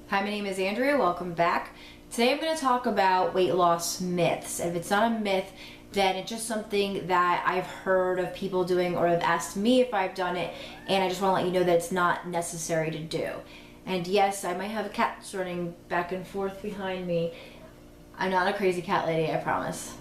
Hi, my name is Andrea. Welcome back. Today I'm going to talk about weight loss myths. If it's not a myth, then it's just something that I've heard of people doing or have asked me if I've done it, and I just want to let you know that it's not necessary to do. And yes, I might have a cat running back and forth behind me. I'm not a crazy cat lady, I promise.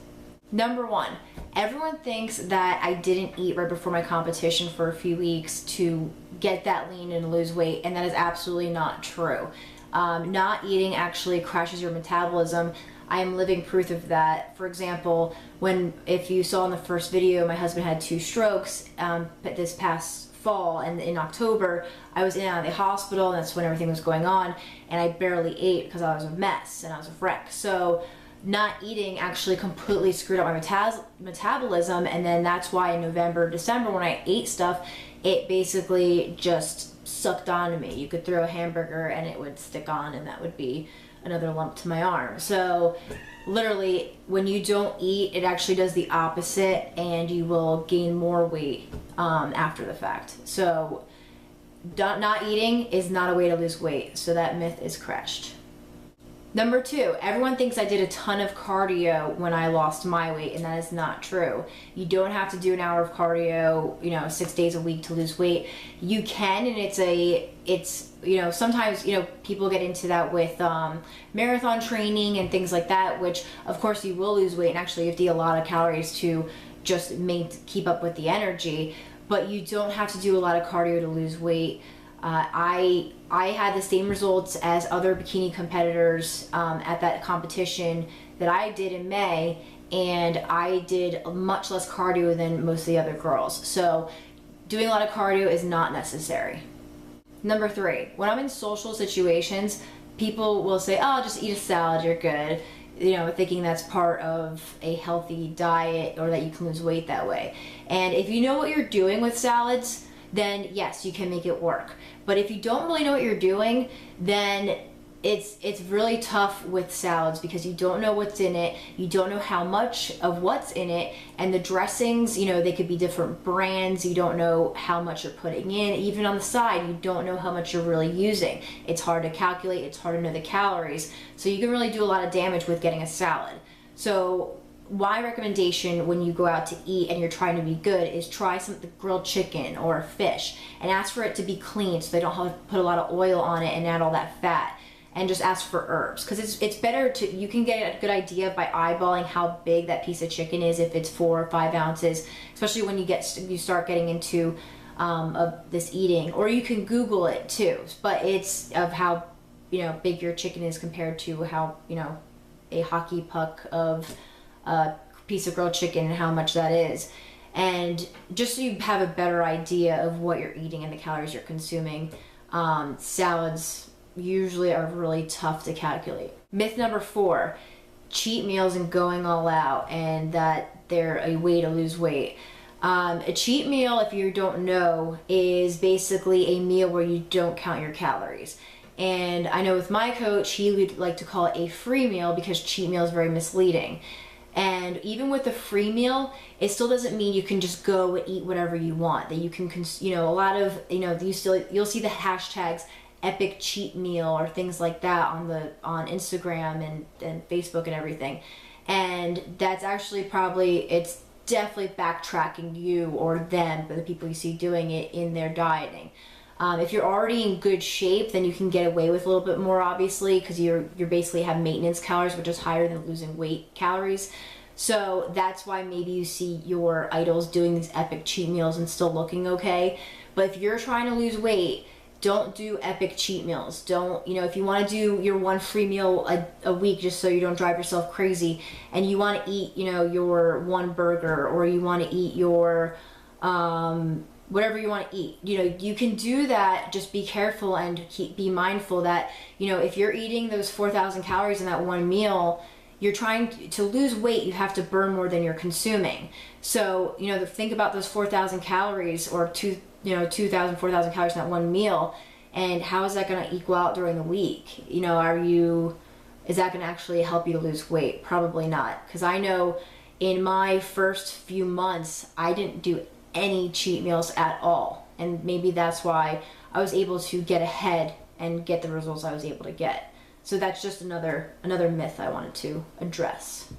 Number one, everyone thinks that I didn't eat right before my competition for a few weeks to get that lean and lose weight, and that is absolutely not true. Not eating actually crashes your metabolism. I am living proof of that. For example, if you saw in the first video, my husband had 2 strokes this past fall, and in October I was in and out of the hospital, and that's when everything was going on, and I barely ate because I was a mess and I was a wreck. So not eating actually completely screwed up my metabolism, and then that's why in November, December, when I ate stuff, it basically just sucked onto me. You could throw a hamburger and it would stick on, and that would be another lump to my arm. So literally, when you don't eat, it actually does the opposite, and you will gain more weight after the fact. So not eating is not a way to lose weight, so that myth is crushed. Number 2, everyone thinks I did a ton of cardio when I lost my weight, and that is not true. You don't have to do an hour of cardio, 6 days a week to lose weight. You can, and it's sometimes, people get into that with marathon training and things like that, which of course you will lose weight, and actually you have to eat a lot of calories to just keep up with the energy, but you don't have to do a lot of cardio to lose weight. I had the same results as other bikini competitors at that competition that I did in May, and I did much less cardio than most of the other girls. So doing a lot of cardio is not necessary. Number 3, when I'm in social situations, people will say, oh, just eat a salad, you're good. Thinking that's part of a healthy diet, or that you can lose weight that way. And if you know what you're doing with salads, then yes, you can make it work. But if you don't really know what you're doing, then it's really tough with salads, because you don't know what's in it, you don't know how much of what's in it, and the dressings, they could be different brands, you don't know how much you're putting in, even on the side, you don't know how much you're really using. It's hard to calculate, it's hard to know the calories, so you can really do a lot of damage with getting a salad. So my recommendation when you go out to eat and you're trying to be good is try some grilled chicken or fish, and ask for it to be clean so they don't have to put a lot of oil on it and add all that fat, and just ask for herbs, because it's better you can get a good idea by eyeballing how big that piece of chicken is, if it's 4 or 5 ounces, especially when you start getting into of this eating. Or you can Google it too, but it's of how big your chicken is compared to how a hockey puck of a piece of grilled chicken and how much that is, and just so you have a better idea of what you're eating and the calories you're consuming. Salads usually are really tough to calculate. Myth number 4, cheat meals and going all out, and that they're a way to lose weight. A cheat meal, if you don't know, is basically a meal where you don't count your calories. And I know with my coach, he would like to call it a free meal, because cheat meal is very misleading. And even with a free meal, it still doesn't mean you can just go and eat whatever you want. That you can, a lot of, you'll see the hashtags epic cheat meal or things like that on Instagram and Facebook and everything. And that's actually it's definitely backtracking you or them, but the people you see doing it in their dieting. If you're already in good shape, then you can get away with a little bit more, obviously, because you're basically have maintenance calories, which is higher than losing weight calories. So that's why maybe you see your idols doing these epic cheat meals and still looking okay. But if you're trying to lose weight, don't do epic cheat meals. Don't, if you want to do your one free meal a week just so you don't drive yourself crazy, and you want to eat, your one burger, or you want to eat your whatever you want to eat, you can do that. Just be careful and be mindful that, if you're eating those 4,000 calories in that one meal, you're trying to lose weight, you have to burn more than you're consuming. So, think about those 4,000 calories or 2,000, 4,000 calories in that one meal, and how is that going to equal out during the week? Is that going to actually help you to lose weight? Probably not, because I know in my first few months, I didn't do any cheat meals at all. And maybe that's why I was able to get ahead and get the results I was able to get. So that's just another myth I wanted to address.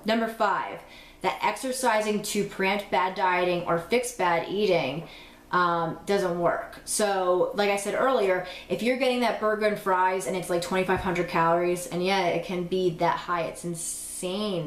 Number 5, that exercising to prevent bad dieting or fix bad eating doesn't work. So like I said earlier, if you're getting that burger and fries and it's like 2,500 calories, and yeah, it can be that high, it's insane.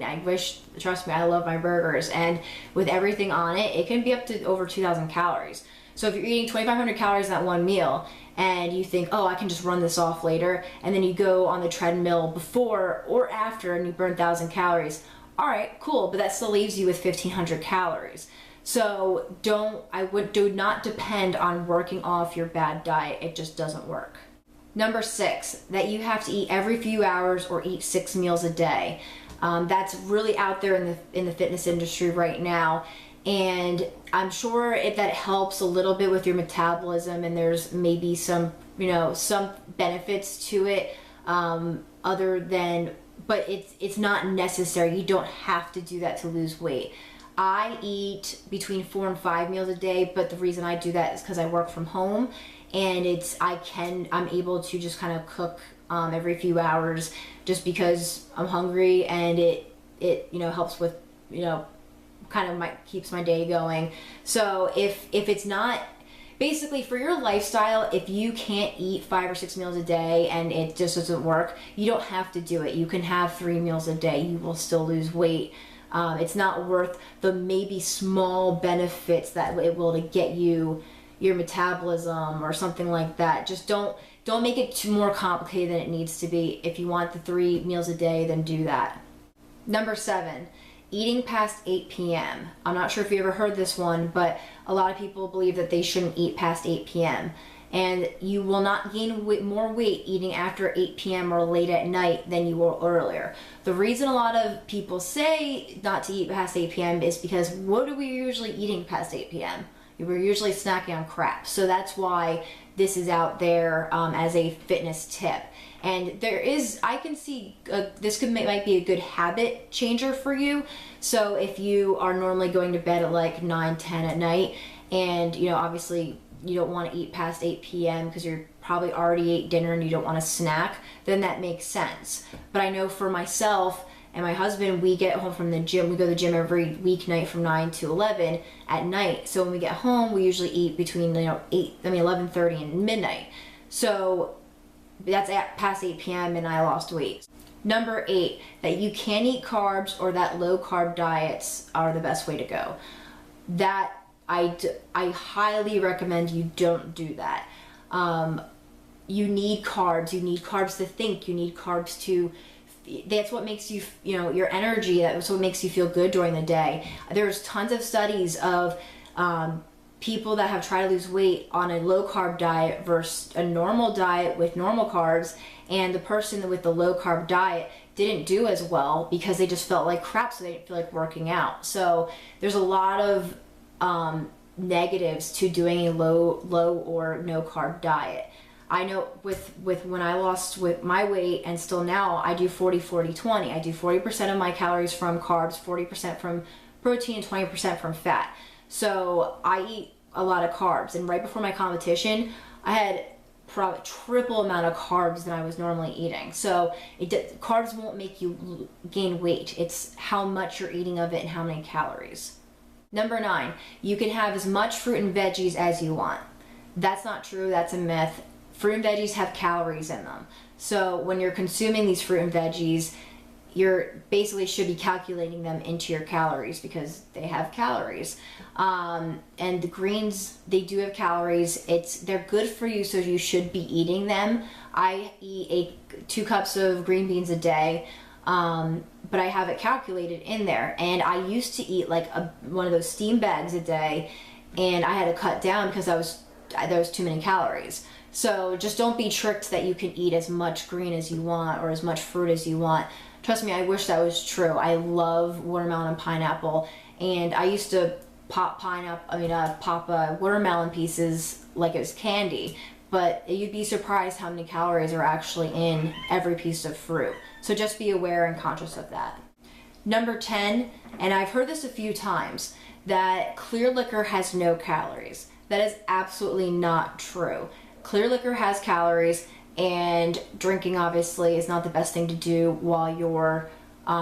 Trust me, I love my burgers, and with everything on it, it can be up to over 2,000 calories. So if you're eating 2,500 calories in that one meal and you think, oh, I can just run this off later, and then you go on the treadmill before or after and you burn 1,000 calories, all right, cool, but that still leaves you with 1,500 calories. So do not depend on working off your bad diet. It just doesn't work. Number 6, that you have to eat every few hours or eat 6 meals a day. That's really out there in the fitness industry right now. And I'm sure that helps a little bit with your metabolism, and there's maybe some benefits to it, but it's not necessary. You don't have to do that to lose weight. I eat between 4 and 5 meals a day, but the reason I do that is because I work from home, and I'm able to just kind of cook every few hours, just because I'm hungry, and it helps with keeps my day going. So if it's not, basically for your lifestyle, if you can't eat 5 or 6 meals a day and it just doesn't work, you don't have to do it. You can have 3 meals a day. You will still lose weight. It's not worth the maybe small benefits that it will to get you your metabolism or something like that. Just don't make it too more complicated than it needs to be. If you want the 3 meals a day, then do that. Number 7, eating past 8 p.m. I'm not sure if you ever heard this one, but a lot of people believe that they shouldn't eat past 8 p.m. And you will not gain more weight eating after 8 p.m. or late at night than you will earlier. The reason a lot of people say not to eat past 8 p.m. is because what are we usually eating past 8 p.m.? We're usually snacking on crap. So that's why this is out there as a fitness tip. And I can see this might be a good habit changer for you. So if you are normally going to bed at like 9, 10 at night, and obviously you don't want to eat past 8 p.m. because you're probably already ate dinner and you don't want to snack, then that makes sense. But I know for myself and my husband, we get home from the gym. We go to the gym every weeknight from 9 to 11 at night. So when we get home, we usually eat between 11:30 and midnight. So that's past 8 p.m. and I lost weight. Number 8, that you can eat carbs or that low carb diets are the best way to go. That I highly recommend you don't do that. You need carbs. You need carbs to think. You need carbs to. That's what makes you, your energy. That's what makes you feel good during the day. There's tons of studies of people that have tried to lose weight on a low carb diet versus a normal diet with normal carbs, and the person with the low carb diet didn't do as well because they just felt like crap, so they didn't feel like working out. So there's a lot of negatives to doing a low or no carb diet. I know with when I lost my weight, and still now, I do 40-40-20. I do 40% of my calories from carbs, 40% from protein, and 20% from fat. So I eat a lot of carbs, and right before my competition, I had probably triple amount of carbs than I was normally eating. So carbs won't make you gain weight. It's how much you're eating of it and how many calories. Number 9, you can have as much fruit and veggies as you want. That's not true. That's a myth. Fruit and veggies have calories in them. So when you're consuming these fruit and veggies, you're basically should be calculating them into your calories because they have calories. And the greens, they do have calories. They're good for you, so you should be eating them. I eat 2 cups of green beans a day, but I have it calculated in there. And I used to eat like one of those steam bags a day, and I had to cut down because there was too many calories. So just don't be tricked that you can eat as much green as you want or as much fruit as you want. Trust me, I wish that was true. I love watermelon and pineapple, and I used to pop watermelon pieces like it was candy, but you'd be surprised how many calories are actually in every piece of fruit. So just be aware and conscious of that. Number 10, and I've heard this a few times, that clear liquor has no calories. That is absolutely not true. Clear liquor has calories. and drinking obviously is not the best thing to do while you're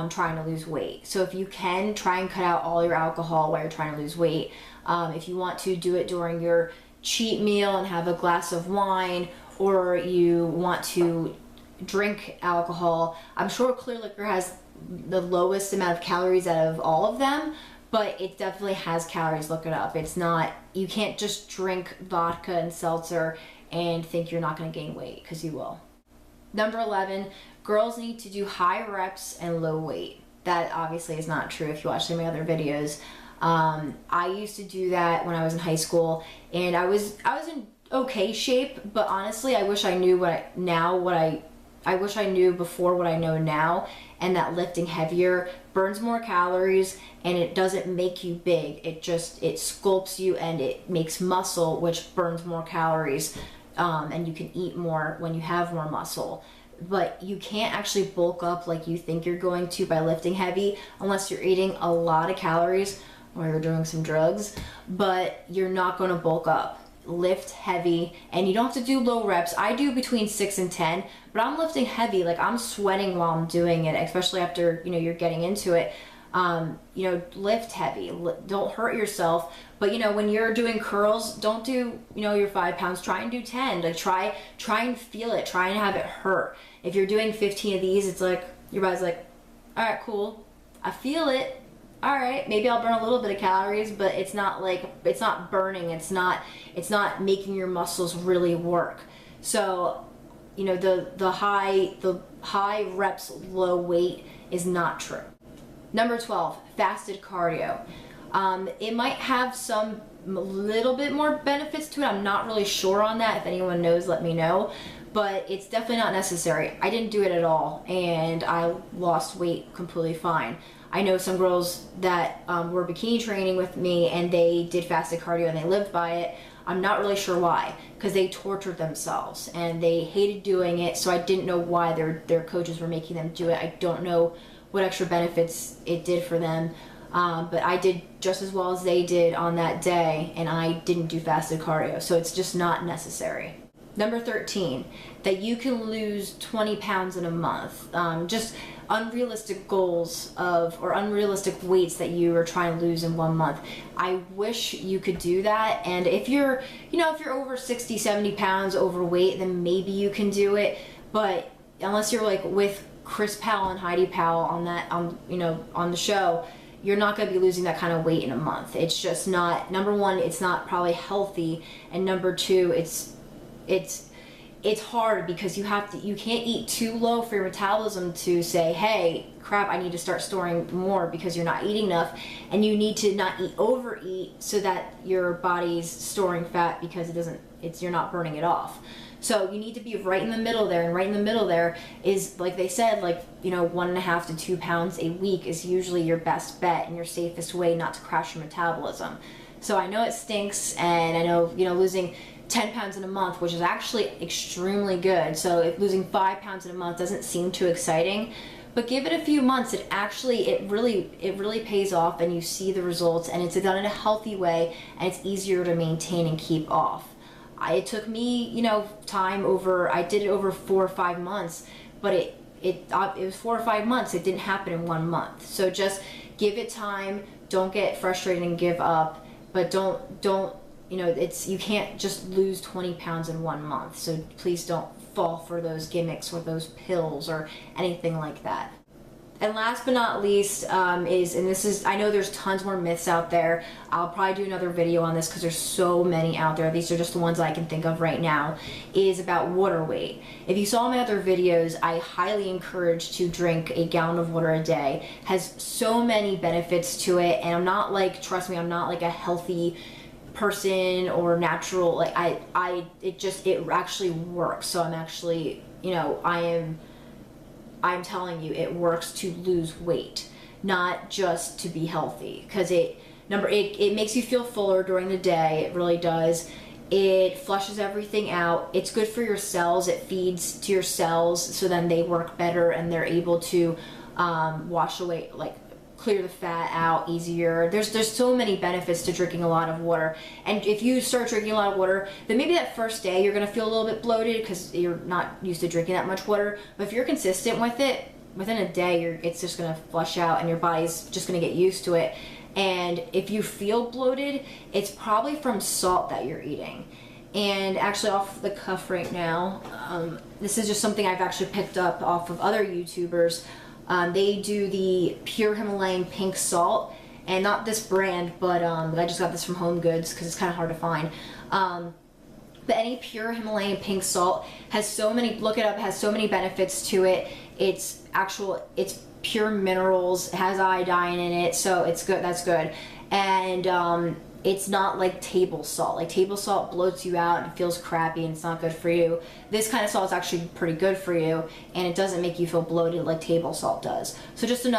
trying to lose weight. So if you can, try and cut out all your alcohol while you're trying to lose weight. If you want to do it during your cheat meal and have a glass of wine, or you want to drink alcohol, I'm sure clear liquor has the lowest amount of calories out of all of them, but it definitely has calories. Look it up. It's not, you can't just drink vodka and seltzer and think you're not going to gain weight, because you will. Number 11, girls need to do high reps and low weight. That obviously is not true if you watch some of my other videos. I used to do that when I was in high school, and I was in okay shape, but honestly I wish I knew I wish I knew before what I know now, and that lifting heavier burns more calories and it doesn't make you big. It sculpts you and it makes muscle, which burns more calories, and you can eat more when you have more muscle. But you can't actually bulk up like you think you're going to by lifting heavy unless you're eating a lot of calories or you're doing some drugs, but you're not going to bulk up. Lift heavy, and you don't have to do low reps. I do between 6 and 10, but I'm lifting heavy. Like, I'm sweating while I'm doing it, especially after, you're getting into it. Lift heavy. Don't hurt yourself. But, when you're doing curls, don't do, your 5 pounds. Try and do 10. Like, try and feel it. Try and have it hurt. If you're doing 15 of these, it's like, your body's like, all right, cool. I feel it. All right, maybe I'll burn a little bit of calories, but it's not burning. It's not making your muscles really work. So, the high reps, low weight is not true. Number 12, fasted cardio. It might have some little bit more benefits to it. I'm not really sure on that. If anyone knows, let me know. But it's definitely not necessary. I didn't do it at all, and I lost weight completely fine. I know some girls that were bikini training with me, and they did fasted cardio and they lived by it. I'm not really sure why, because they tortured themselves and they hated doing it, so I didn't know why their coaches were making them do it. I don't know what extra benefits it did for them, but I did just as well as they did on that day, and I didn't do fasted cardio, so it's just not necessary. Number 13, that you can lose 20 pounds in a month. Just unrealistic goals or unrealistic weights that you are trying to lose in 1 month. I wish you could do that. And if you're over 60, 70 pounds overweight, then maybe you can do it. But unless you're like with Chris Powell and Heidi Powell on the show, you're not going to be losing that kind of weight in a month. It's just not, number one, it's not probably healthy. And number two, it's hard because you can't eat too low for your metabolism to say, hey, crap, I need to start storing more, because you're not eating enough, and you need to not overeat so that your body's storing fat because you're not burning it off. So you need to be right in the middle there, and right in the middle there is, like they said, 1.5 to 2 pounds a week is usually your best bet and your safest way not to crash your metabolism. So I know it stinks, and I know, losing 10 pounds in a month, which is actually extremely good. So if losing 5 pounds in a month doesn't seem too exciting, but give it a few months, it really pays off, and you see the results, and it's done in a healthy way, and it's easier to maintain and keep off. It took me, time over, I did it over 4 or 5 months, but it was 4 or 5 months. It didn't happen in 1 month. So just give it time. Don't get frustrated and give up, but don't you can't just lose 20 pounds in 1 month. So please don't fall for those gimmicks or those pills or anything like that. And last but not least I know there's tons more myths out there. I'll probably do another video on this because there's so many out there. These are just the ones I can think of right now, is about water weight. If you saw my other videos, I highly encourage to drink a gallon of water a day. It has so many benefits to it, and I'm not trust me, I'm not a healthy person or natural, it actually works. So I'm actually, I'm telling you, it works to lose weight, not just to be healthy, because it makes you feel fuller during the day. It really does. It flushes everything out. It's good for your cells. It feeds to your cells, so then they work better and they're able to wash away, clear the fat out easier. There's so many benefits to drinking a lot of water. And if you start drinking a lot of water, then maybe that first day you're gonna feel a little bit bloated because you're not used to drinking that much water. But if you're consistent with it, within a day it's just gonna flush out and your body's just gonna get used to it. And if you feel bloated, it's probably from salt that you're eating. And actually, off the cuff right now, this is just something I've actually picked up off of other YouTubers. They do the pure Himalayan pink salt, and not this brand, but I just got this from Home Goods because it's kind of hard to find. But any pure Himalayan pink salt has so many, look it up, it has so many benefits to it. It's pure minerals, it has iodine in it, so it's good, that's good. And it's not like table salt. Like table salt bloats you out and feels crappy and it's not good for you. This kind of salt is actually pretty good for you, and it doesn't make you feel bloated like table salt does. So just a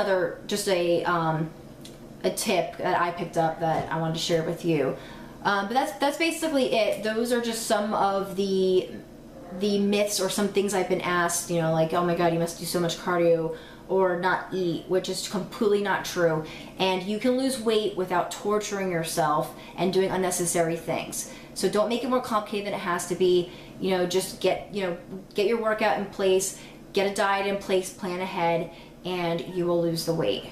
tip that I picked up that I wanted to share with you. But that's basically it. Those are just some of the myths or some things I've been asked, you know, like, oh my god, you must do so much cardio or not eat, which is completely not true. And you can lose weight without torturing yourself and doing unnecessary things. So don't make it more complicated than it has to be. You know, just get your workout in place, get a diet in place, plan ahead, and you will lose the weight.